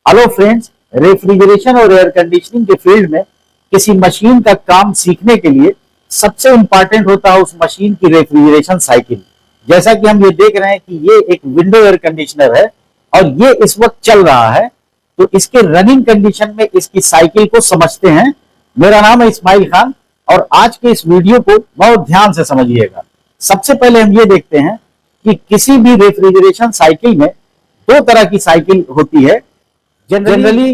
Hello friends, refrigeration और air conditioning के field में किसी मशीन का काम सीखने के लिए सबसे इंपॉर्टेंट होता है उस मशीन की रेफ्रिजरेशन साइकिल। जैसा कि हम ये देख रहे हैं कि ये एक विंडो एयर कंडीशनर है और ये इस वक्त चल रहा है, तो इसके रनिंग कंडीशन में इसकी साइकिल को समझते हैं। मेरा नाम है इस्माइल खान और आज के इस वीडियो को बहुत ध्यान से समझिएगा। सबसे पहले हम ये देखते हैं कि किसी भी रेफ्रिजरेशन साइकिल में दो तरह की साइकिल होती है। जनरली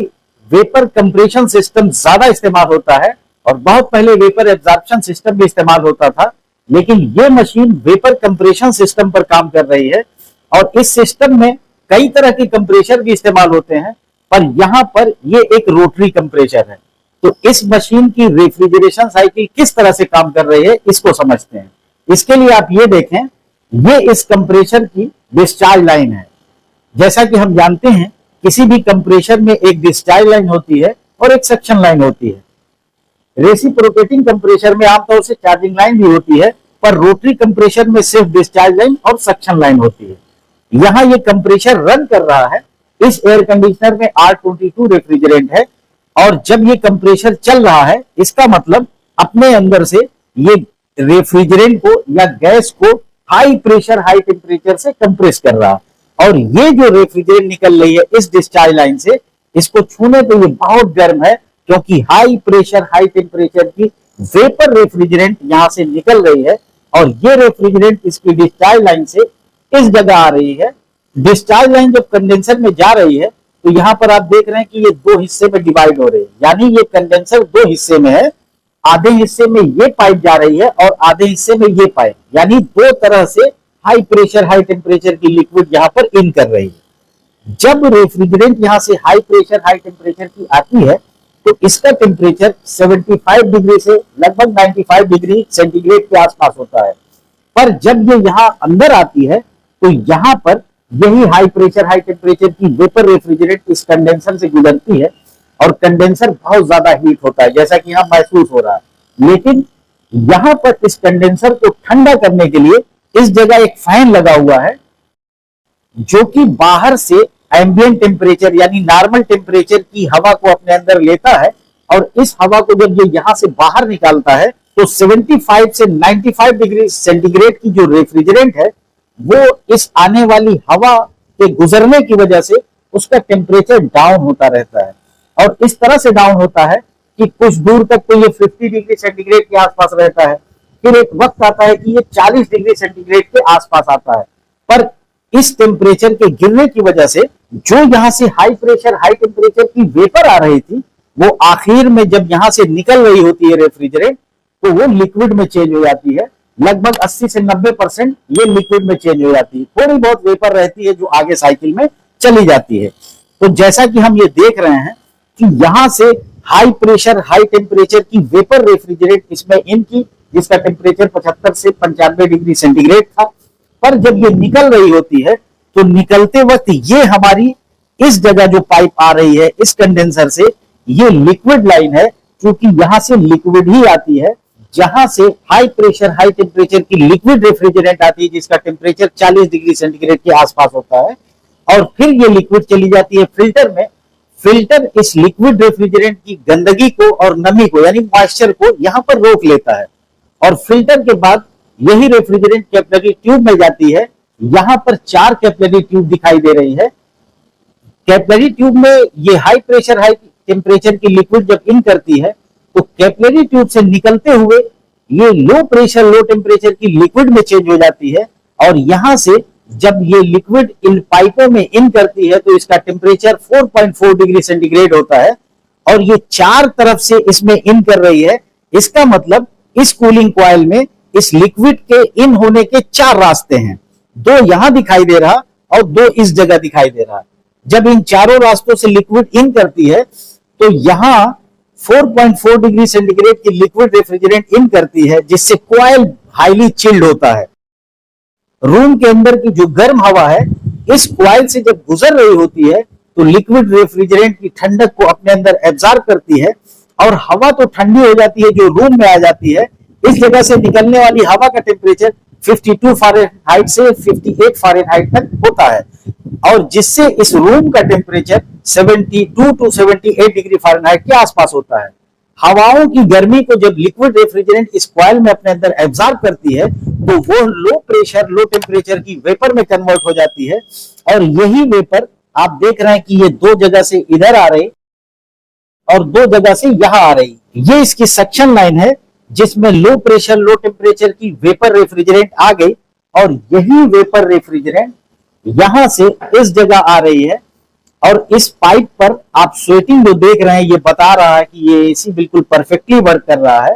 वेपर कंप्रेशन सिस्टम ज्यादा इस्तेमाल होता है और बहुत पहले वेपर एब्जॉर्प्शन सिस्टम भी इस्तेमाल होता था, लेकिन ये मशीन वेपर कंप्रेशन सिस्टम पर काम कर रही है और इस सिस्टम में कई तरह के कंप्रेशर भी इस्तेमाल होते हैं, पर यहां पर ये एक रोटरी कंप्रेशर है। तो इस मशीन की रेफ्रिजरेशन साइकिल किस तरह से काम कर रही है इसको समझते हैं। इसके लिए आप ये देखें, ये इस कंप्रेशर की डिस्चार्ज लाइन है। जैसा कि हम जानते हैं किसी भी कंप्रेशर में एक डिस्चार्ज लाइन होती है और एक सक्शन लाइन होती है। रेसिप्रोकेटिंग कंप्रेशर में आमतौर से चार्जिंग लाइन भी होती है, पर रोटरी कंप्रेशर में सिर्फ डिस्चार्ज लाइन और सक्शन लाइन होती है। यहां ये कंप्रेशर रन कर रहा है। इस एयर कंडीशनर में R22 रेफ्रिजरेंट है और जब ये कंप्रेशर चल रहा है, इसका मतलब अपने अंदर से ये रेफ्रिजरेंट को या गैस को हाई प्रेशर हाई टेम्परेचर से कंप्रेस कर रहा है। और ये जो रेफ्रिजरेंट निकल रही है इस डिस्चार्ज लाइन से, इसको छूने पे ये बहुत गर्म है, क्योंकि हाई प्रेशर हाई टेम्परेचर की वेपर रेफ्रिजरेंट यहां से निकल रही है और ये रेफ्रिजरेंट इसकी डिस्चार्ज लाइन से इस जगह आ रही है। डिस्चार्ज लाइन जब कंडेंसर में जा रही है तो यहां पर आप देख रहे हैं कि ये दो हिस्से में डिवाइड हो रही है, यानी ये कंडेंसर दो हिस्से में है। आधे हिस्से में ये पाइप जा रही है और आधे हिस्से में ये पाइप, यानी दो तरह से हाई प्रेशर हाई टेम्परेचर की लिक्विड यहां पर इन कर रही है। जब रेफ्रिजरेंट यहां से हाई प्रेशर हाई टेम्परेचर की आती है तो इसका टेम्परेचर 75 डिग्री से लगभग 95 डिग्री सेंटीग्रेड के आसपास होता है। पर जब ये यहां अंदर आती है तो यहां पर यही हाई प्रेशर हाई टेम्परेचर की वेपर रेफ्रिजरेंट इस कंडेंसर से गुजरती है और कंडेंसर बहुत ज्यादा हीट होता है, जैसा कि यहां महसूस हो रहा है। लेकिन यहां पर इस कंडेंसर को ठंडा करने के लिए इस जगह एक फैन लगा हुआ है, जो कि बाहर से एम्बिएंट टेम्परेचर यानी नॉर्मल टेम्परेचर की हवा को अपने अंदर लेता है और इस हवा को जब ये यहां से बाहर निकालता है तो 75 से 95 डिग्री सेंटीग्रेड की जो रेफ्रिजरेंट है वो इस आने वाली हवा के गुजरने की वजह से उसका टेम्परेचर डाउन होता रहता है। और इस तरह से डाउन होता है कि कुछ दूर तक तो ये 50 डिग्री सेंटीग्रेड के आसपास रहता है, फिर एक वक्त आता है कि ये 40 डिग्री सेंटीग्रेड के आसपास आता है। पर इस टेम्परेचर के गिरने की वजह से जो यहां से हाई प्रेशर हाई टेम्परेचर की वेपर आ रही थी, वो आखिर में जब यहां से निकल रही होती है रेफ्रिजरेंट, तो वो लिक्विड में चेंज हो जाती है। लगभग 80 से 90% ये लिक्विड में चेंज हो जाती है। थोड़ी बहुत वेपर रहती है जो आगे साइकिल में चली जाती है। तो जैसा कि हम ये देख रहे हैं कि यहां से हाई प्रेशर हाई टेम्परेचर की वेपर रेफ्रिजरेंट इसमें इनकी, जिसका टेम्परेचर 75 से 95 डिग्री सेंटीग्रेड था। पर जब ये निकल रही होती है तो निकलते वक्त ये हमारी इस जगह जो पाइप आ रही है इस कंडेंसर से, ये लिक्विड लाइन है, क्योंकि यहां से लिक्विड ही आती है। जहां से हाई प्रेशर हाई टेम्परेचर की लिक्विड रेफ्रिजरेंट आती है जिसका टेम्परेचर 40 डिग्री सेंटीग्रेड के आसपास होता है, और फिर ये लिक्विड चली जाती है फिल्टर में। फिल्टर इस लिक्विड रेफ्रिजरेंट की गंदगी को और नमी को यानी मॉइस्चर को यहां पर रोक लेता है और फिल्टर के बाद यही रेफ्रिजरेंट कैपिलरी ट्यूब में जाती है। यहां पर 4 कैपिलरी ट्यूब दिखाई दे रही है। कैपिलरी ट्यूब में ये हाई प्रेशर हाई टेम्परेचर की लिक्विड जब इन करती है तो कैपिलरी ट्यूब से निकलते हुए ये लो प्रेशर लो टेम्परेचर की लिक्विड में चेंज हो जाती है और यहां से जब ये लिक्विड इन पाइपों में इन करती है तो इसका टेम्परेचर 4.4 डिग्री सेंटीग्रेड होता है और ये 4 तरफ से इसमें इन कर रही है। इसका मतलब इस कूलिंग कॉइल में इस लिक्विड के इन होने के 4 रास्ते हैं, 2 यहां दिखाई दे रहा और 2 इस जगह दिखाई दे रहा। जब इन चारों रास्तों से लिक्विड इन करती है तो यहां 4.4 डिग्री सेंटीग्रेड की लिक्विड रेफ्रिजरेंट इन करती है, जिससे कॉइल हाईली चिल्ड होता है। रूम के अंदर की जो गर्म हवा है इस कॉइल से जब गुजर रही होती है तो लिक्विड रेफ्रिजरेंट की ठंडक को अपने अंदर एब्जॉर्ब करती है और हवा तो ठंडी हो जाती है जो रूम में आ जाती है, इस जगह से निकलने वाली हवा का टेम्परेचर 52 फ़ारेनहाइट से 58 फ़ारेनहाइट तक होता है, और जिससे इस रूम का टेम्परेचर 72 टू 78 डिग्री फ़ारेनहाइट के आसपास होता है। हवाओं की गर्मी को जब लिक्विड रेफ्रिजरेंट इस कॉइल में अपने अंदर एब्जॉर्ब करती है तो वो लो प्रेशर लो टेम्परेचर की वेपर में कन्वर्ट हो जाती है, और यही वेपर आप देख रहे हैं कि ये दो जगह से इधर आ रही और दो जगह से यहां आ रही। ये इसकी सक्शन लाइन है जिसमें लो प्रेशर लो टेम्परेचर की वेपर रेफ्रिजरेंट आ गई, और यही वेपर रेफ्रिजरेंट यहां से इस जगह आ रही है, और इस पाइप पर आप स्वेटिंग जो देख रहे हैं ये बता रहा है कि ये एसी बिल्कुल परफेक्टली वर्क कर रहा है।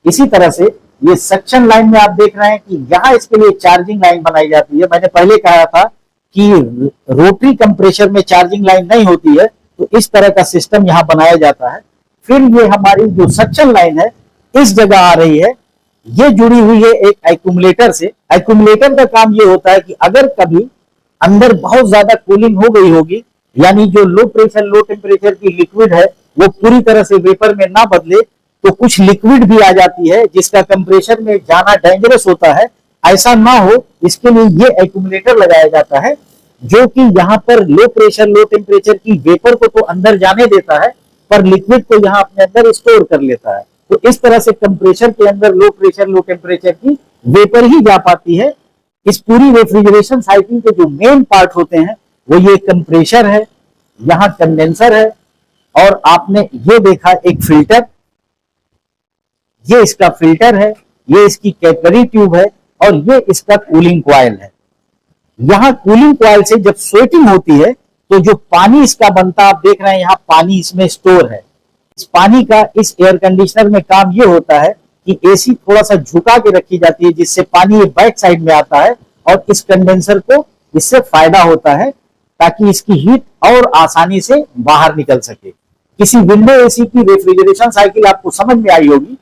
इसी तरह से ये सक्शन लाइन में आप देख रहे हैं कि यहां इसके लिए चार्जिंग लाइन बनाई जाती है। मैंने पहले कहा था कि रोटरी कंप्रेशर में चार्जिंग लाइन नहीं होती है, तो इस तरह का सिस्टम यहां बनाया जाता है। फिर ये हमारी जो सक्शन लाइन है इस जगह आ रही है, ये जुड़ी हुई है एक एक्यूमुलेटर से। एक्यूमुलेटर का काम ये होता है कि अगर कभी अंदर बहुत ज्यादा कूलिंग हो गई होगी, यानी जो लो प्रेशर लो टेम्परेचर की लिक्विड है वो पूरी तरह से वेपर में ना बदले, तो कुछ लिक्विड भी आ जाती है जिसका कंप्रेशर में जाना डेंजरस होता है। ऐसा ना हो इसके लिए ये एक्यूमुलेटर लगाया जाता है, जो कि यहाँ पर लो प्रेशर लो टेम्परेचर की वेपर को तो अंदर जाने देता है, पर लिक्विड को यहाँ अपने अंदर स्टोर कर लेता है। तो इस तरह से कंप्रेसर के अंदर लो प्रेशर लो टेम्परेचर की वेपर ही जा पाती है। इस पूरी रेफ्रिजरेशन साइकिल के जो मेन पार्ट होते हैं वो ये कंप्रेसर है, यहाँ कंडेंसर है, और आपने ये देखा एक फिल्टर, ये इसका फिल्टर है, ये इसकी कैपिलरी ट्यूब है, और ये इसका कूलिंग कॉइल है। यहाँ कूलिंग कॉइल से जब स्वेटिंग होती है तो जो पानी इसका बनता आप देख रहे हैं यहाँ पानी इसमें स्टोर है। इस पानी का इस एयर कंडीशनर में काम ये होता है कि एसी थोड़ा सा झुका के रखी जाती है, जिससे पानी ये बैक साइड में आता है, और इस कंडेंसर को इससे फायदा होता है ताकि इसकी हीट और आसानी से बाहर निकल सके। किसी विंडो एसी की रेफ्रिजरेशन साइकिल आपको समझ में आई होगी,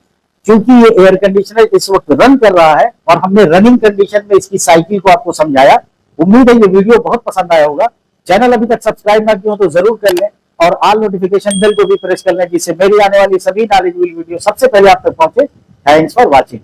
क्योंकि ये एयर कंडीशनर इस वक्त रन कर रहा है और हमने रनिंग कंडीशन में इसकी साइकिल को आपको समझाया। उम्मीद है ये वीडियो बहुत पसंद आया होगा। चैनल अभी तक सब्सक्राइब ना किया हो तो जरूर कर लें, और ऑल नोटिफिकेशन बेल को भी प्रेस कर लें, जिससे मेरी आने वाली सभी नॉलेजेबल वीडियो सबसे पहले आप तक पहुंचे। Thanks for watching.